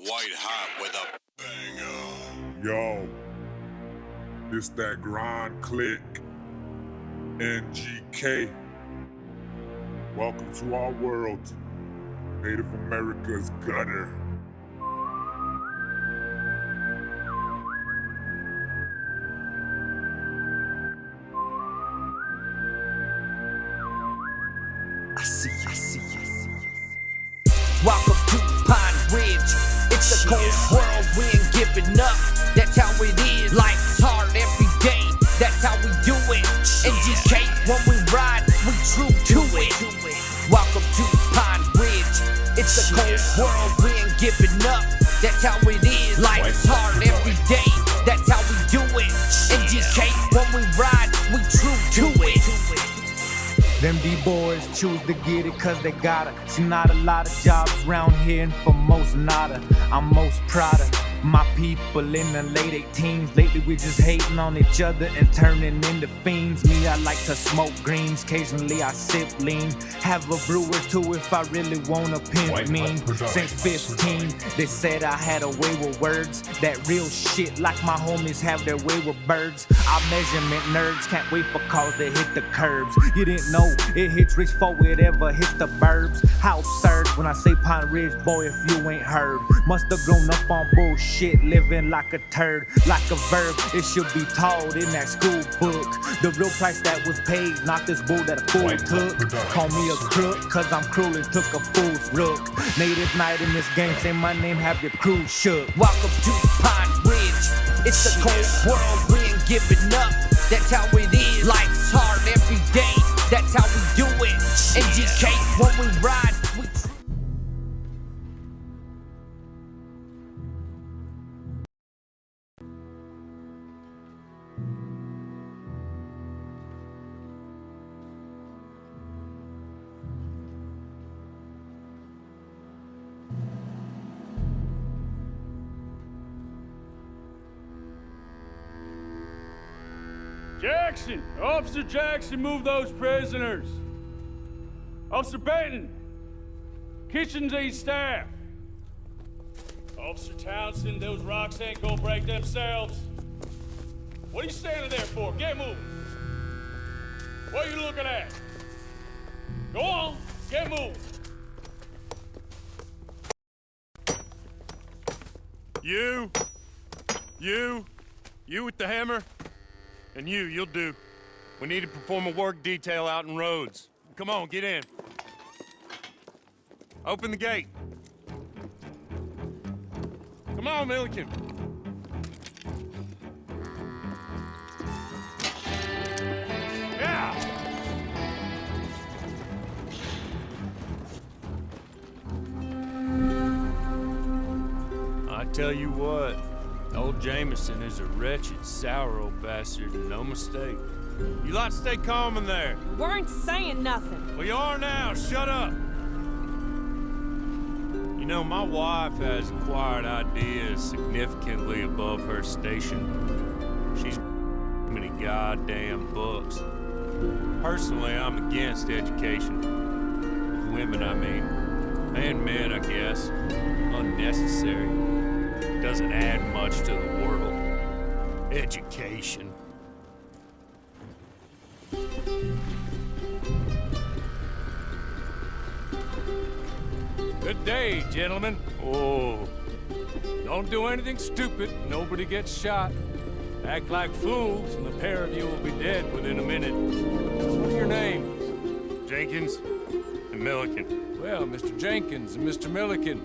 white hot with a banger. Yo, this that grind click. NGK. Welcome to our world. Native America's gutter. I see you. Welcome to Pine Ridge. It's a cold world, we ain't giving up. That's how it is. Life's hard every day. That's how we do it. NGK, when we ride, we true to it. Welcome to Pine Ridge. It's a cold world, we ain't giving up. That's how it is. Life's hard every day. That's how we do it. NGK, when we ride, we true to it. Them D-boys choose to get it cause they gotta. See, not a lot of jobs around here, and for most nada. I'm most proud of my people in the late 18s. Lately we just hating on each other and turning into fiends. Me, I like to smoke greens, occasionally I sip lean. Have a brew or two if I really wanna pimp mean. Since 15, they said I had a way with words. That real shit like my homies have their way with birds. Our measurement nerds can't wait for cars that hit the curbs. You didn't know it hits rich before it ever hits the burbs. How absurd when I say Pine Ridge, boy, if you ain't heard. Must have grown up on bullshit, living like a turd. Like a verb, it should be taught in that school book. The real price that was paid, not this bull that a fool took. Call me a crook, cause I'm cruel and took a fool's rook. Native night in this game, say my name, have your crew shook. Welcome to Pine Ridge. It's a cold world, we ain't giving up. That's how it is. Life's hard every day. That's how we do it. NGK, when we ride, we Jackson! Officer Jackson, move those prisoners! Officer Benton! Kitchens aid staff! Officer Townsend, those rocks ain't gonna break themselves. What are you standing there for? Get moving! What are you looking at? Go on, get moving! You with the hammer? And you'll do. We need to perform a work detail out in Rhodes. Come on, get in. Open the gate. Come on, Milliken. Yeah! I tell you what. Old Jameson is a wretched, sour old bastard, and no mistake. You lot stay calm in there. Weren't saying nothing. Well, you are now. Shut up. You know, my wife has acquired ideas significantly above her station. She's many goddamn books. Personally, I'm against education. Women, I mean. And men, I guess. Unnecessary. Doesn't add much to the world. Education. Good day, gentlemen. Oh. Don't do anything stupid. Nobody gets shot. Act like fools, and the pair of you will be dead within a minute. What are your names? Jenkins and Milliken. Well, Mr. Jenkins and Mr. Milliken,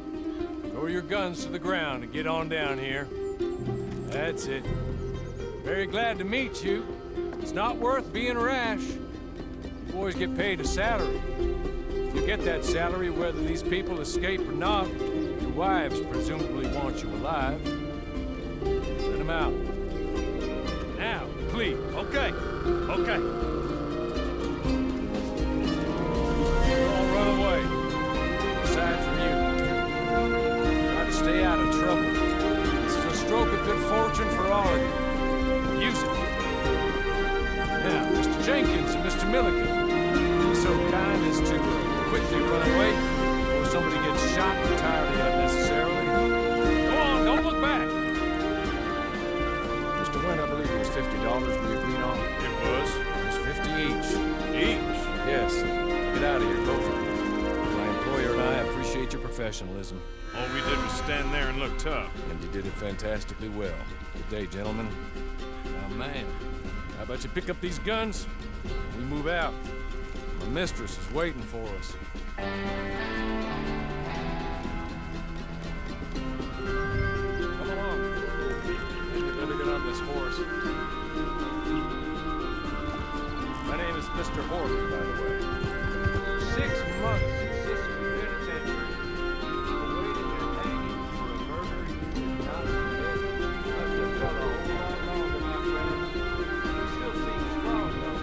throw your guns to the ground and get on down here. That's it. Very glad to meet you. It's not worth being rash. You boys get paid a salary. You get that salary whether these people escape or not. Your wives presumably want you alive. Let them out. Now, please. Okay. Okay. Don't run away. Aside from you. Try to stay out of trouble. This is a stroke of good fortune for all of you. Use it. Now, Mr. Jenkins and Mr. Milliken, be so kind as to quickly run away before somebody gets shot entirely unnecessarily. appreciate your professionalism. All we did was stand there and look tough. And you did it fantastically well. Good day, gentlemen. Now, man, how about you pick up these guns? We move out. My mistress is waiting for us. Come along. You better get on this horse. My name is Mr. Horton, by the way. 6 months in Sicily Penitentiary. Awaiting and hanging for a murder you did not commit. Must have felt a whole lot longer, my friend. You still seem strong, though.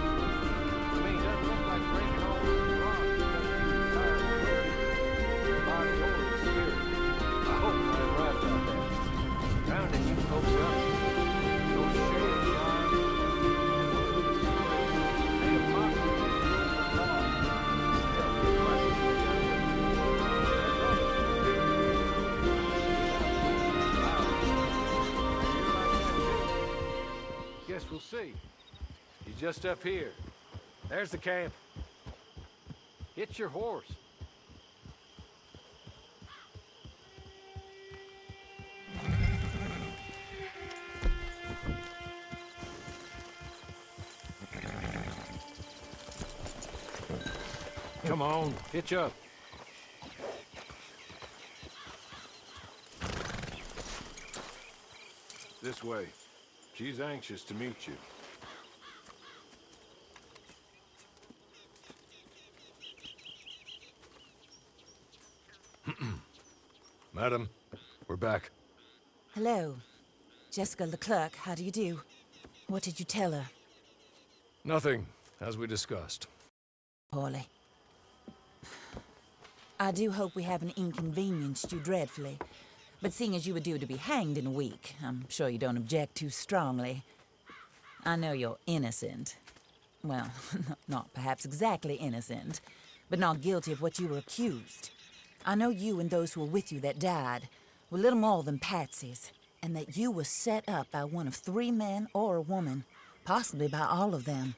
I mean, it doesn't look like breaking all those rocks because you retired early. The body or the spirit. I hope I'm right about that. Rounding you folks up. Those shades, John. Ain't a possibility of law. Guess we'll see. He's just up here. There's the camp. Hit your horse. Come on, hitch up. This way. She's anxious to meet you. Madam, we're back. Hello. Jessica Leclerc, how do you do? What did you tell her? Nothing, as we discussed. Poorly. I do hope we haven't inconvenienced you dreadfully. But seeing as you were due to be hanged in a week, I'm sure you don't object too strongly. I know you're innocent. Well, not perhaps exactly innocent, but not guilty of what you were accused. I know you and those who were with you that died were little more than patsies, and that you were set up by one of 3 men or a woman, possibly by all of them.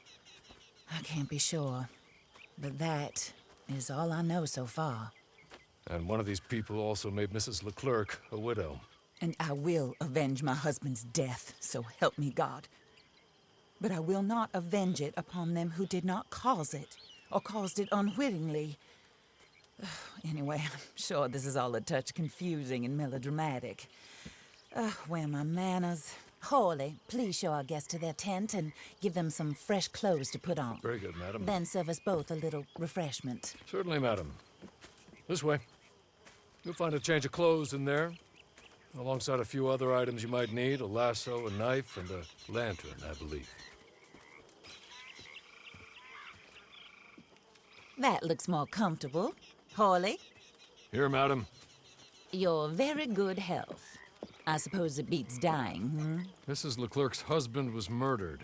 I can't be sure, but that is all I know so far. And one of these people also made Mrs. Leclerc a widow. And I will avenge my husband's death, so help me God. But I will not avenge it upon them who did not cause it, or caused it unwittingly. Anyway, I'm sure this is all a touch confusing and melodramatic. Where are my manners? Hawley, please show our guests to their tent and give them some fresh clothes to put on. Very good, madam. Then serve us both a little refreshment. Certainly, madam. This way. You'll find a change of clothes in there, alongside a few other items you might need, a lasso, a knife, and a lantern, I believe. That looks more comfortable. Hawley, Here, madam. your very good health. I suppose it beats dying, Mrs. Leclerc's husband was murdered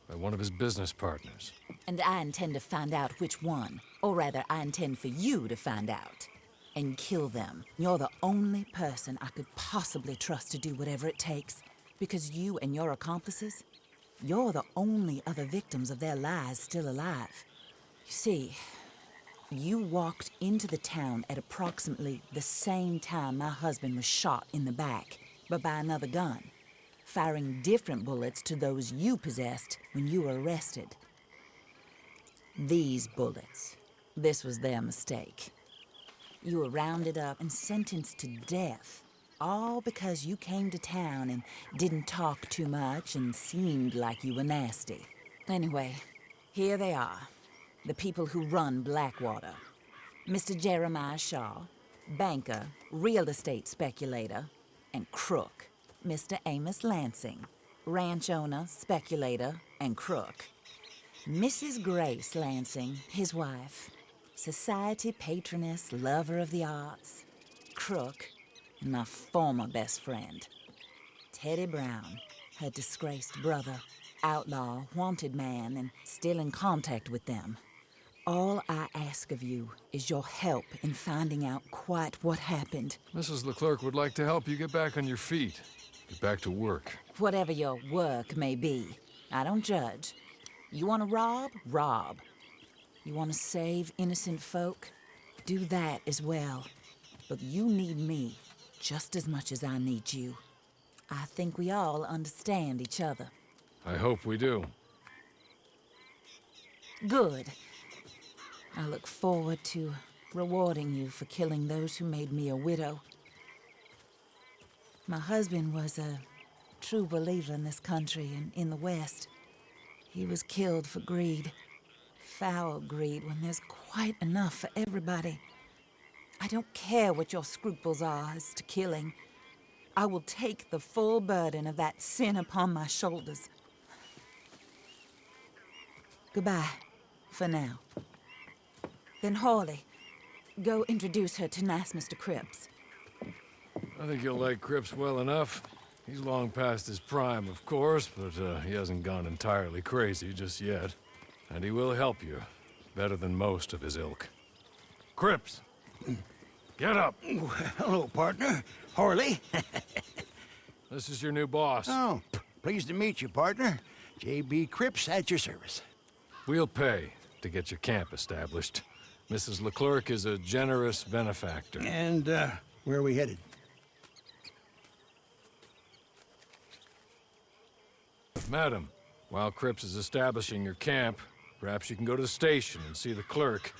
by one of his business partners. And I intend to find out which one. Or rather, I intend for you to find out. And kill them. You're the only person I could possibly trust to do whatever it takes. Because you and your accomplices, you're the only other victims of their lies still alive. You see, you walked into the town at approximately the same time my husband was shot in the back, but by another gun, firing different bullets to those you possessed when you were arrested. These bullets, this was their mistake. You were rounded up and sentenced to death, all because you came to town and didn't talk too much and seemed like you were nasty. Anyway, here they are, the people who run Blackwater. Mr. Jeremiah Shaw, banker, real estate speculator, and crook. Mr. Amos Lansing, ranch owner, speculator, and crook. Mrs. Grace Lansing, his wife, society patroness, lover of the arts, crook, and my former best friend. Teddy Brown, her disgraced brother, outlaw, wanted man, and still in contact with them. All I ask of you is your help in finding out quite what happened. Mrs. Leclerc would like to help you get back on your feet. Get back to work. Whatever your work may be, I don't judge. You want to rob? Rob. You want to save innocent folk? Do that as well. But you need me just as much as I need you. I think we all understand each other. I hope we do. Good. I look forward to rewarding you for killing those who made me a widow. My husband was a true believer in this country and in the West. He was killed for greed. Foul greed when there's quite enough for everybody. I don't care what your scruples are as to killing. I will take the full burden of that sin upon my shoulders. Goodbye, for now. Then Hawley, go introduce her to nice Mr. Cripps. I think you'll like Cripps well enough. He's long past his prime, of course, but he hasn't gone entirely crazy just yet. And he will help you, better than most of his ilk. Cripps! Get up! Hello, partner. Harley. This is your new boss. Oh, pleased to meet you, partner. J.B. Cripps at your service. We'll pay to get your camp established. Mrs. Leclerc is a generous benefactor. And, where are we headed? Madam, while Cripps is establishing your camp, perhaps you can go to the station and see the clerk,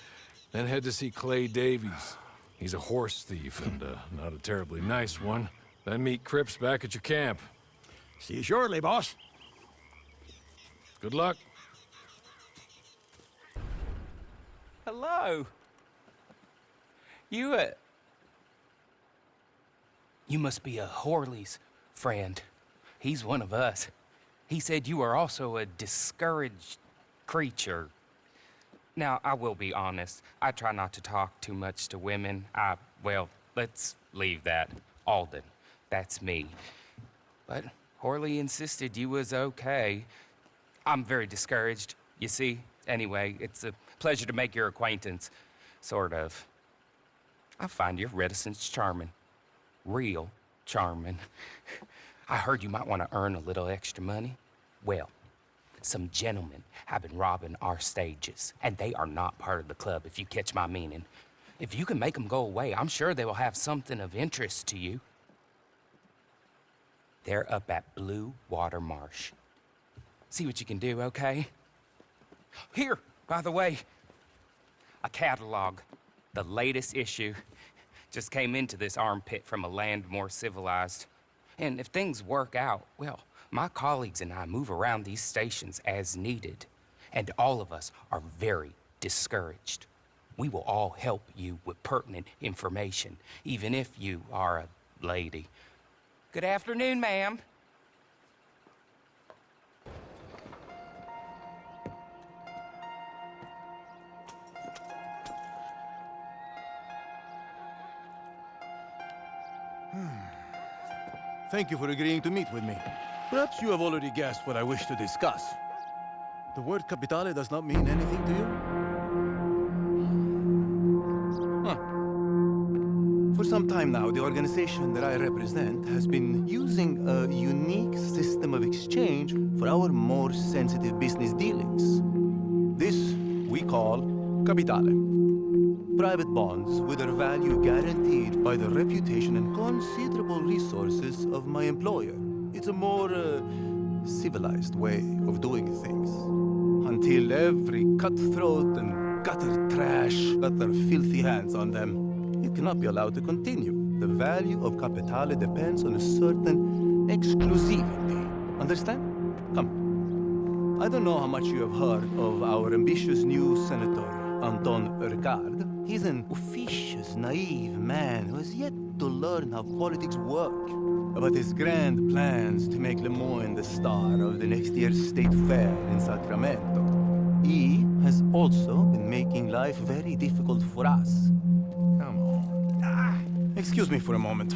then head to see Clay Davies. He's a horse thief and not a terribly nice one. Then meet Cripps back at your camp. See you shortly, boss. Good luck. Hello. You must be a Horley's friend. He's one of us. He said you are also a discouraged creature. Now, I will be honest. I try not to talk too much to women. Well, let's leave that. Alden, that's me. But Horley insisted you was okay. I'm very discouraged, you see. Anyway, it's a pleasure to make your acquaintance. Sort of. I find your reticence charming. Real charming. I heard you might want to earn a little extra money. Well, some gentlemen have been robbing our stages, and they are not part of the club, if you catch my meaning. If you can make them go away, I'm sure they will have something of interest to you. They're up at Blue Water Marsh. See what you can do, okay? Here, by the way, a catalog. The latest issue. Just came into this armpit from a land more civilized. And if things work out, well, my colleagues and I move around these stations as needed. And all of us are very discouraged. We will all help you with pertinent information, even if you are a lady. Good afternoon, ma'am. Thank you for agreeing to meet with me. Perhaps you have already guessed what I wish to discuss. The word capitale does not mean anything to you? For some time now, the organization that I represent has been using a unique system of exchange for our more sensitive business dealings. This we call capitale. Private bonds with their value guaranteed by the reputation and considerable resources of my employer. It's a more civilized way of doing things. Until every cutthroat and gutter trash got their filthy hands on them, it cannot be allowed to continue. The value of capitale depends on a certain exclusivity. Understand? Come. I don't know how much you have heard of our ambitious new Senator, Anton Beauregard. He's an officious, naive man who has yet to learn how politics work. But his grand plans to make Lemoyne the star of the next year's state fair in Sacramento. He has also been making life very difficult for us. Come on. Excuse me for a moment.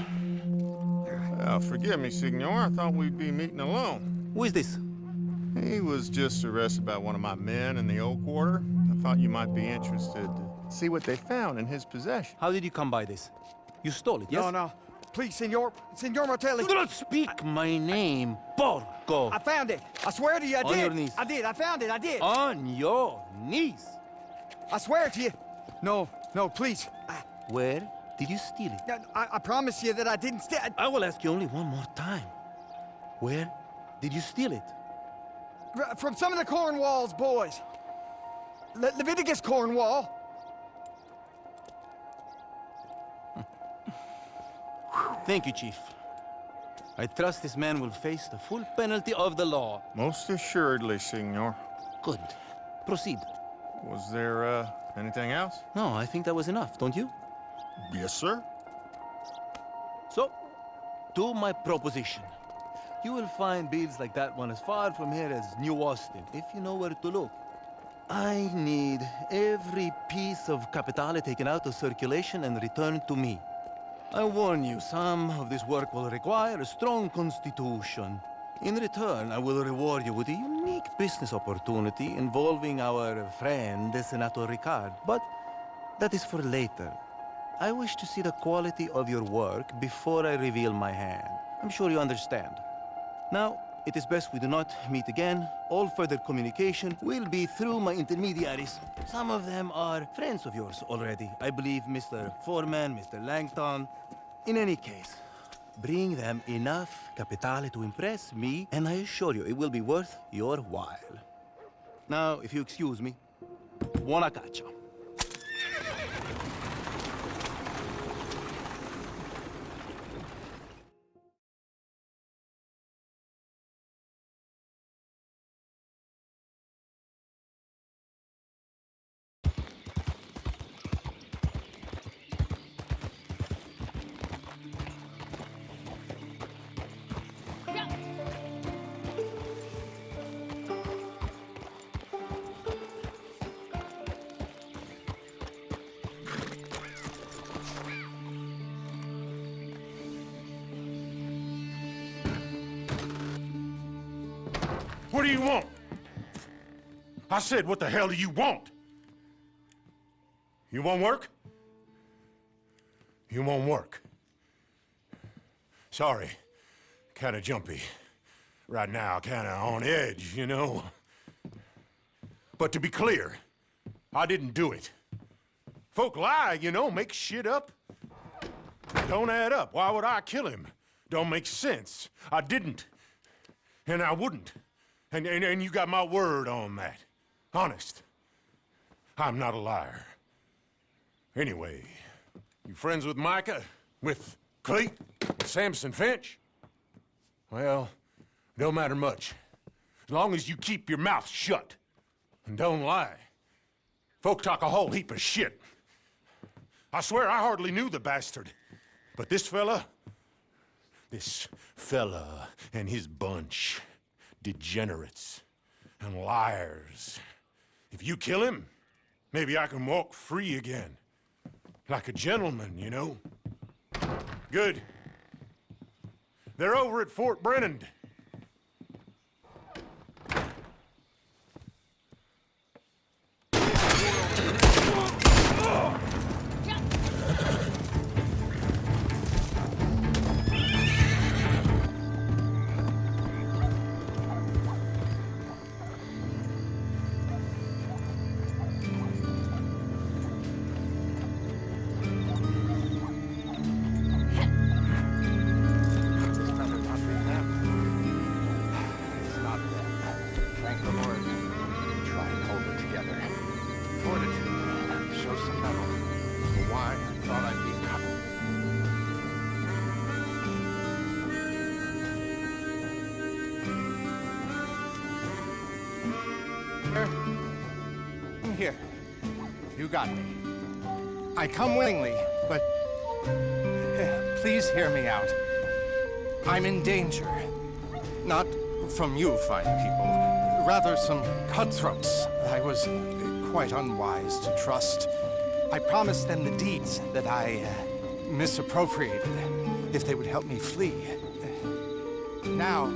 Forgive me, Signor. I thought we'd be meeting alone. Who is this? He was just arrested by one of my men in the old quarter. I thought you might be interested to see what they found in his possession. How did you come by this? You stole it, yes? No. Please, Signor Martelli. Do not speak my name, porco. I found it. I swear to you, I did. On your knees. I did. I found it. I did. On your knees. I swear to you. No, please. Where Did you steal it? I promise you that I didn't steal. I will ask you only one more time. Where did you steal it? From some of the Cornwall's boys. Leviticus Cornwall. Thank you, Chief. I trust this man will face the full penalty of the law. Most assuredly, Signor. Good. Proceed. Was there, anything else? No, I think that was enough, don't you? Yes, sir. So, to my proposition. You will find beads like that one as far from here as New Austin, if you know where to look. I need every piece of Capitale taken out of circulation and returned to me. I warn you, some of this work will require a strong constitution. In return, I will reward you with a unique business opportunity involving our friend, Senator Ricard. But that is for later. I wish to see the quality of your work before I reveal my hand. I'm sure you understand. Now, it is best we do not meet again. All further communication will be through my intermediaries. Some of them are friends of yours already. I believe Mr. Foreman, Mr. Langton. In any case, bring them enough Capitale to impress me, and I assure you it will be worth your while. Now, if you excuse me, buona caccia. What do you want? I said, what the hell do you want? You want work? You want work? Sorry, kinda jumpy. Right now, kinda on edge, you know? But to be clear, I didn't do it. Folk lie, you know, make shit up. Don't add up. Why would I kill him? Don't make sense. I didn't. And I wouldn't. And you got my word on that. Honest. I'm not a liar. Anyway, you friends with Micah? With Cleet? Samson Finch? Well, don't matter much. As long as you keep your mouth shut. And don't lie. Folk talk a whole heap of shit. I swear I hardly knew the bastard. But this fella and his bunch, degenerates and liars. If you kill him, maybe I can walk free again. Like a gentleman, you know? Good. They're over at Fort Brennan. Here. You got me. I come willingly, but please hear me out. I'm in danger. Not from you fine people, rather some cutthroats I was quite unwise to trust. I promised them the deeds that I misappropriated if they would help me flee. Now,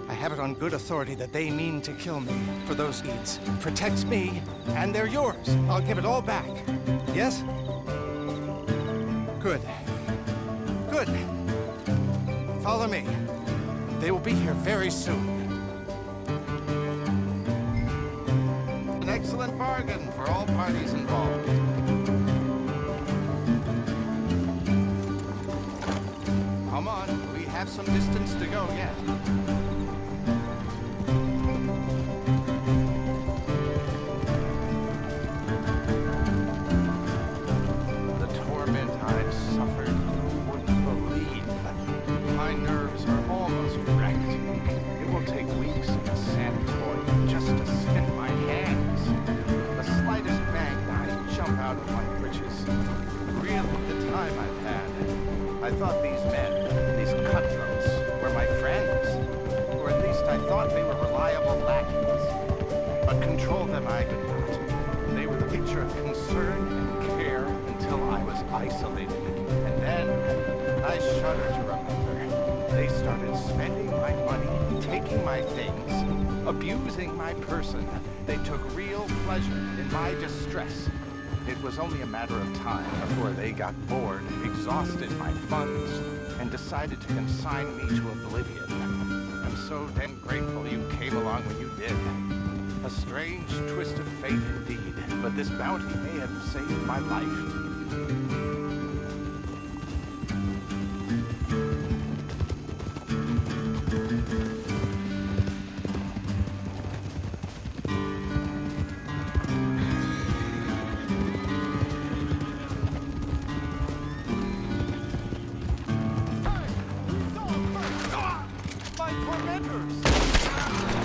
I have it on good authority that they mean to kill me for those deeds. Protect me, and they're yours. I'll give it all back. Yes? Good. Good. Follow me. They will be here very soon. An excellent bargain for all parties involved. Come on, we have some distance to go yet. The torment I've suffered, you wouldn't believe. My nerves are almost wrecked. It will take weeks in a sanatorium just to spin my hands. The slightest bang, I jump out of my britches. Really, the time I've had. I thought these men, these cutthroats, were my friends. Or at least I thought they were reliable lackeys. But control them I could not. They were the picture of concern and care until I was isolated. And then, I shudder to remember, they started spending my money, taking my things, abusing my person. They took real pleasure in my distress. It was only a matter of time before they got bored, exhausted my funds, and decided to consign me to oblivion. I'm so damn grateful you came along when you did. A strange twist of fate indeed, but this bounty may have saved my life. My tormentors!